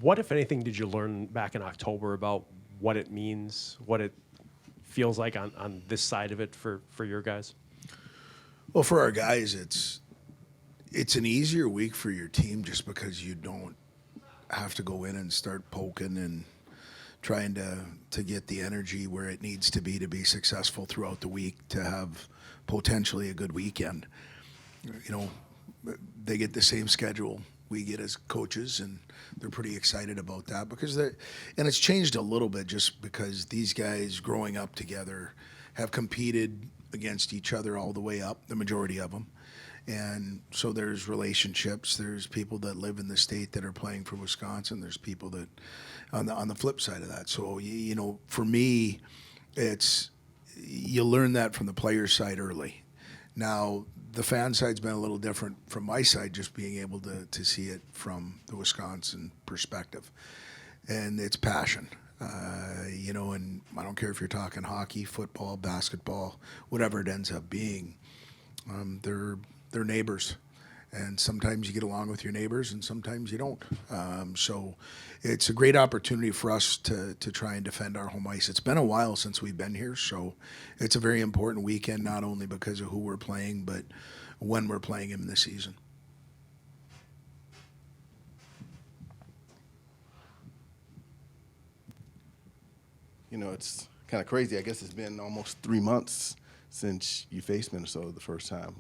What, if anything, did you learn back in October about what it means, what it feels like on this side of it for your guys? Well, for our guys, it's an easier week for your team just because you don't have to go in and start poking and trying to get the energy where it needs to be successful throughout the week to have potentially a good weekend. You know, they get the same schedule we get as coaches, and they're pretty excited about that because and it's changed a little bit just because these guys growing up together have competed against each other all the way up, the majority of them. And so there's relationships. There's people that live in the state that are playing for Wisconsin. There's people that on the flip side of that. So you know, for me, it's you learn that from the player side early. Now the fan side's been a little different from my side, just being able to see it from the Wisconsin perspective, and it's passion. You know, and I don't care if you're talking hockey, football, basketball, whatever it ends up being. They're neighbors, and sometimes you get along with your neighbors, and sometimes you don't. So it's a great opportunity for us to try and defend our home ice. It's been a while since we've been here, so it's a very important weekend, not only because of who we're playing, but when we're playing them this season. You know, it's kind of crazy. I guess it's been almost 3 months since you faced Minnesota the first time.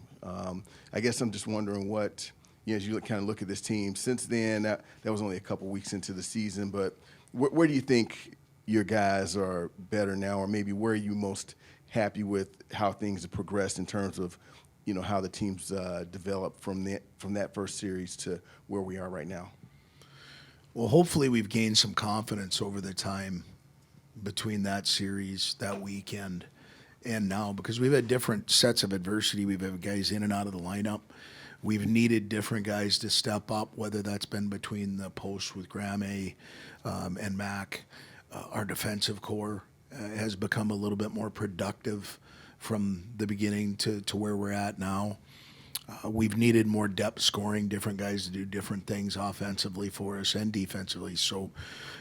I guess I'm just wondering what, you know, as you kind of look at this team since then. That was only a couple weeks into the season, but where do you think your guys are better now, or maybe where are you most happy with how things have progressed in terms of, you know, how the team's developed from that first series to where we are right now? Well, hopefully we've gained some confidence over the time between that series, that weekend, and now, because we've had different sets of adversity. We've had guys in and out of the lineup. We've needed different guys to step up, whether that's been between the posts with Graham and Mac. Our defensive core has become a little bit more productive from the beginning to where we're at now. We've needed more depth scoring, different guys to do different things offensively for us and defensively. So,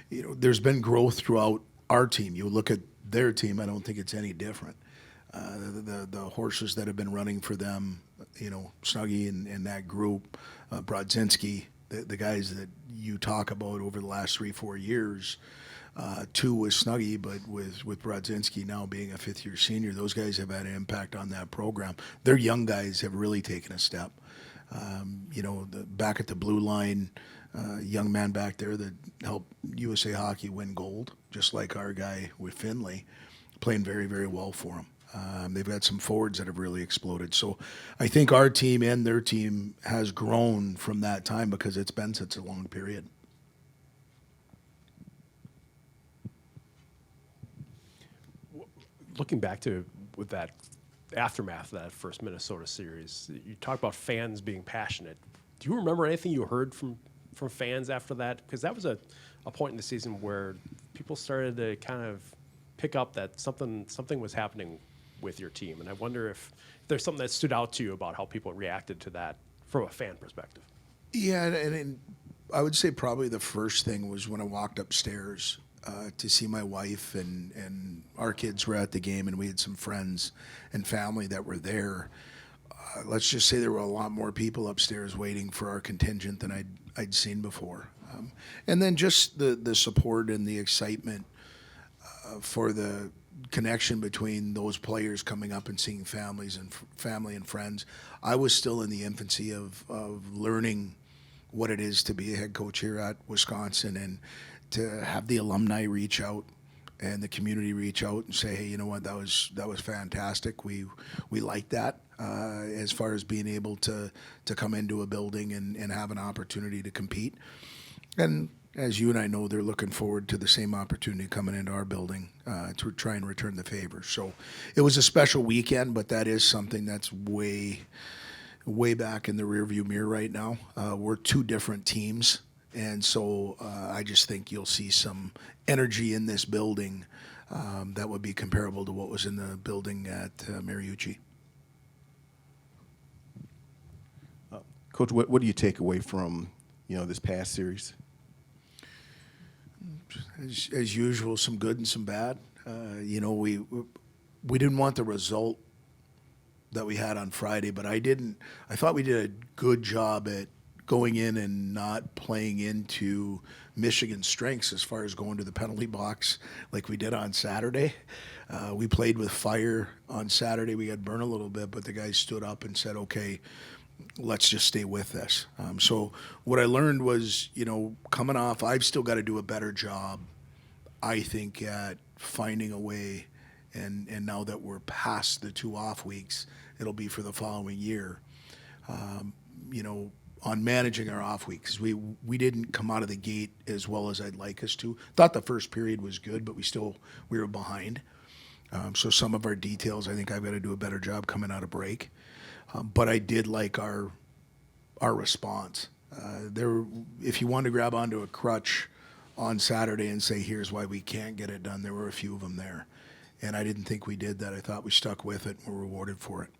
you know, there's been growth throughout our team. You look at their team, I don't think it's any different. The horses that have been running for them, you know, Snuggie and that group, Brodzinski, the guys that you talk about over the last 3-4 years, two with Snuggie, but with Brodzinski now being a fifth-year senior, those guys have had an impact on that program. Their young guys have really taken a step. You know, back at the blue line, young man back there that helped USA Hockey win gold, just like our guy with Finley, playing very, very well for him. They've got some forwards that have really exploded. So I think our team and their team has grown from that time because it's been such a long period. Looking back to with that aftermath of that first Minnesota series, you talk about fans being passionate. Do you remember anything you heard from fans after that? Because that was a point in the season where people started to kind of pick up that something was happening with your team. And I wonder if there's something that stood out to you about how people reacted to that from a fan perspective. Yeah, and I would say probably the first thing was when I walked upstairs to see my wife and our kids were at the game, and we had some friends and family that were there. Let's just say there were a lot more people upstairs waiting for our contingent than I'd seen before. And then just the support and the excitement for the connection between those players coming up and seeing families and family and friends. I was still in the infancy of learning what it is to be a head coach here at Wisconsin, and to have the alumni reach out and the community reach out and say, hey, you know what, that was fantastic. We like that as far as being able to come into a building and have an opportunity to compete. And as you and I know, they're looking forward to the same opportunity coming into our building to try and return the favor. So it was a special weekend, but that is something that's way back in the rearview mirror right now. We're two different teams, and so I just think you'll see some energy in this building that would be comparable to what was in the building at Mariucci. Coach, what do you take away from, you know, this past series? as usual, some good and some bad. We didn't want the result that we had on Friday, but I thought we did a good job at going in and not playing into Michigan's strengths as far as going to the penalty box like we did on Saturday. We played with fire on Saturday. We got burned a little bit, but the guys stood up and said, okay, let's just stay with this. So what I learned was, coming off, I've still got to do a better job, I think, at finding a way. And now that we're past the 2 off weeks, it'll be for the following year. On managing our off weeks, we didn't come out of the gate as well as I'd like us to. Thought the first period was good, but we were behind. So some of our details, I think I've got to do a better job coming out of break. But I did like our response. If you wanted to grab onto a crutch on Saturday and say, here's why we can't get it done, there were a few of them there. And I didn't think we did that. I thought we stuck with it and were rewarded for it.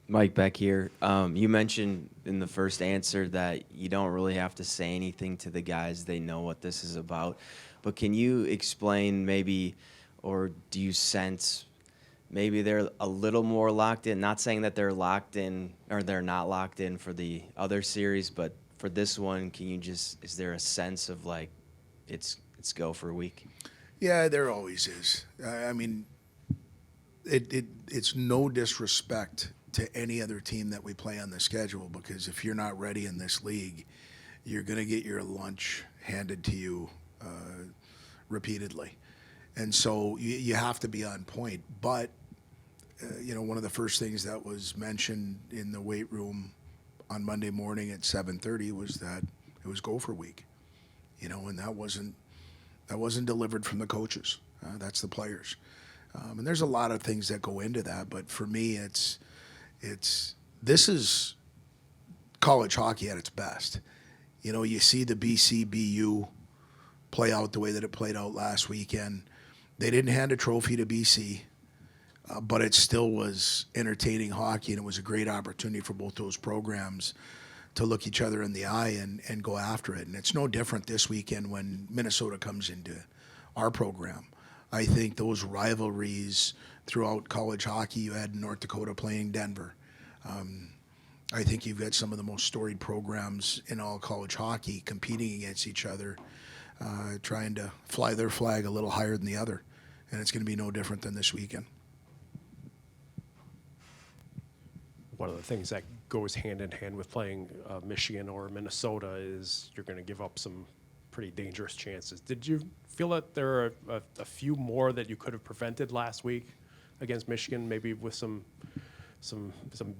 Mike Beck here. You mentioned in the first answer that you don't really have to say anything to the guys. They know what this is about. But can you explain maybe, or do you sense maybe they're a little more locked in? Not saying that they're locked in or they're not locked in for the other series, but for this one, is there a sense of like it's go for a week? Yeah, there always is. I mean, it's no disrespect to any other team that we play on the schedule, because if you're not ready in this league, you're going to get your lunch handed to you repeatedly. And so you have to be on point. But, one of the first things that was mentioned in the weight room on Monday morning at 7:30 was that it was Gopher Week, and that wasn't delivered from the coaches. That's the players. And there's a lot of things that go into that. But for me, this is college hockey at its best. You see the BCBU play out the way that it played out last weekend. They didn't hand a trophy to BC, but it still was entertaining hockey, and it was a great opportunity for both those programs to look each other in the eye and go after it. And it's no different this weekend when Minnesota comes into our program. I think those rivalries throughout college hockey, you had North Dakota playing Denver. I think you've got some of the most storied programs in all college hockey competing against each other, trying to fly their flag a little higher than the other. And it's going to be no different than this weekend. One of the things that goes hand in hand with playing Michigan or Minnesota is you're going to give up some pretty dangerous chances. Did you feel that there are a few more that you could have prevented last week against Michigan, maybe with some something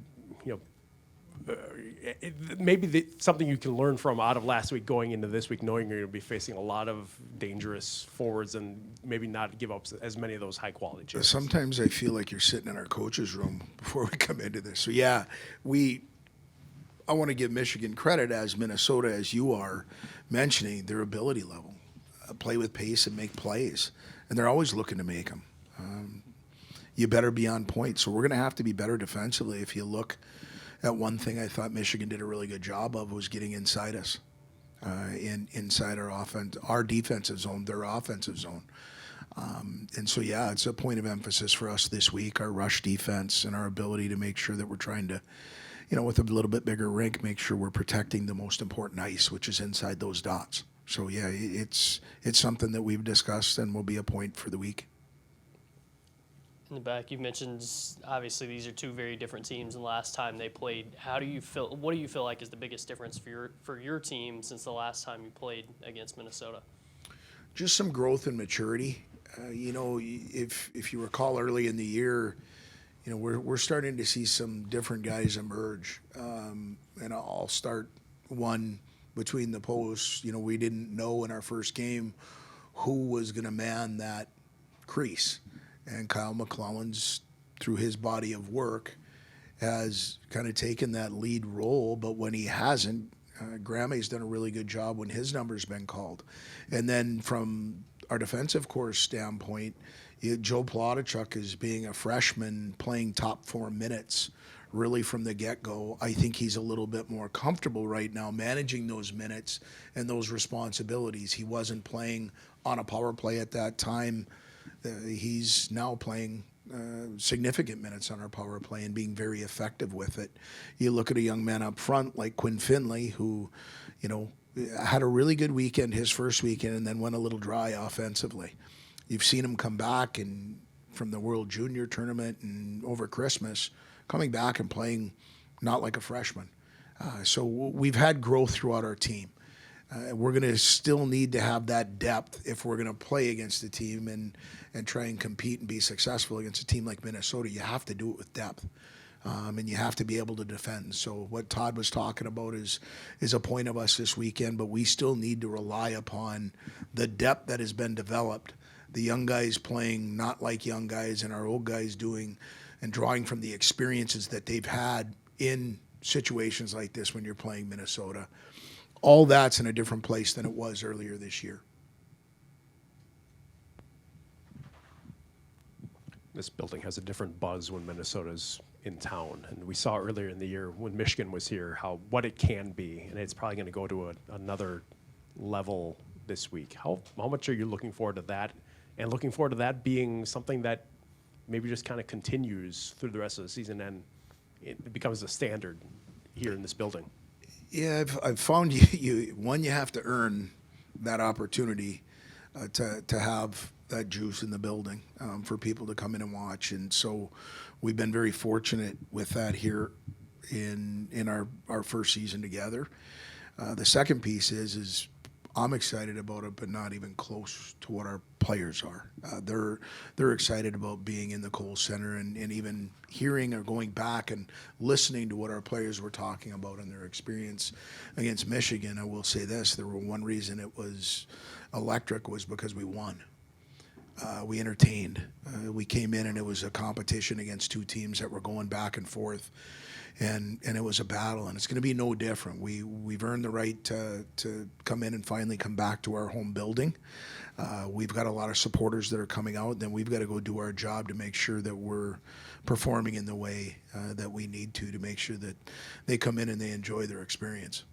you can learn from out of last week going into this week, knowing you're going to be facing a lot of dangerous forwards and maybe not give up as many of those high quality chances? Sometimes I feel like you're sitting in our coach's room before we come into this. So yeah, I want to give Michigan credit, as Minnesota, as you are mentioning, their ability level, play with pace and make plays, and they're always looking to make them. You better be on point. So we're going to have to be better defensively. If you look at one thing I thought Michigan did a really good job of was getting inside us, inside our defensive zone, their offensive zone. And so, yeah, it's a point of emphasis for us this week, our rush defense and our ability to make sure that we're trying to, with a little bit bigger rink, make sure we're protecting the most important ice, which is inside those dots. So, yeah, it's something that we've discussed and will be a point for the week. In the back, you've mentioned obviously these are two very different teams than last time they played. How do you feel? What do you feel like is the biggest difference for your team since the last time you played against Minnesota? Just some growth and maturity. If you recall early in the year, we're starting to see some different guys emerge. And I'll start one between the posts. We didn't know in our first game who was going to man that crease. And Kyle McClellan's, through his body of work, has kind of taken that lead role. But when he hasn't, Grame's done a really good job when his number's been called. And then from our defensive corps standpoint, Joe Plotachuk is being a freshman playing top 4 minutes really from the get-go. I think he's a little bit more comfortable right now managing those minutes and those responsibilities. He wasn't playing on a power play at that time. He's now playing significant minutes on our power play and being very effective with it. You look at a young man up front like Quinn Finley, who, you know, had a really good weekend, his first weekend, and then went a little dry offensively. You've seen him come back and from the World Junior Tournament and over Christmas, coming back and playing not like a freshman. So we've had growth throughout our team. We're going to still need to have that depth if we're going to play against a team and try and compete and be successful against a team like Minnesota. You have to do it with depth. And you have to be able to defend. So what Todd was talking about is a point of us this weekend, but we still need to rely upon the depth that has been developed. The young guys playing not like young guys and our old guys doing and drawing from the experiences that they've had in situations like this when you're playing Minnesota. All that's in a different place than it was earlier this year. This building has a different buzz when Minnesota's in town, and we saw earlier in the year when Michigan was here what it can be, and it's probably going to go to another level this week. How much are you looking forward to that, and looking forward to that being something that maybe just kind of continues through the rest of the season and it becomes a standard here in this building? Yeah, I've found you have to earn that opportunity to have that juice in the building for people to come in and watch. And so we've been very fortunate with that here in our first season together. The second piece is I'm excited about it, but not even close to what our players are. They're excited about being in the Kohl Center and even hearing or going back and listening to what our players were talking about and their experience against Michigan. I will say this, there were one reason it was electric was because we won. We entertained. We came in and it was a competition against two teams that were going back and forth, and it was a battle. And it's going to be no different. We've earned the right to come in and finally come back to our home building. We've got a lot of supporters that are coming out. Then we've got to go do our job to make sure that we're performing in the way that we need to make sure that they come in and they enjoy their experience.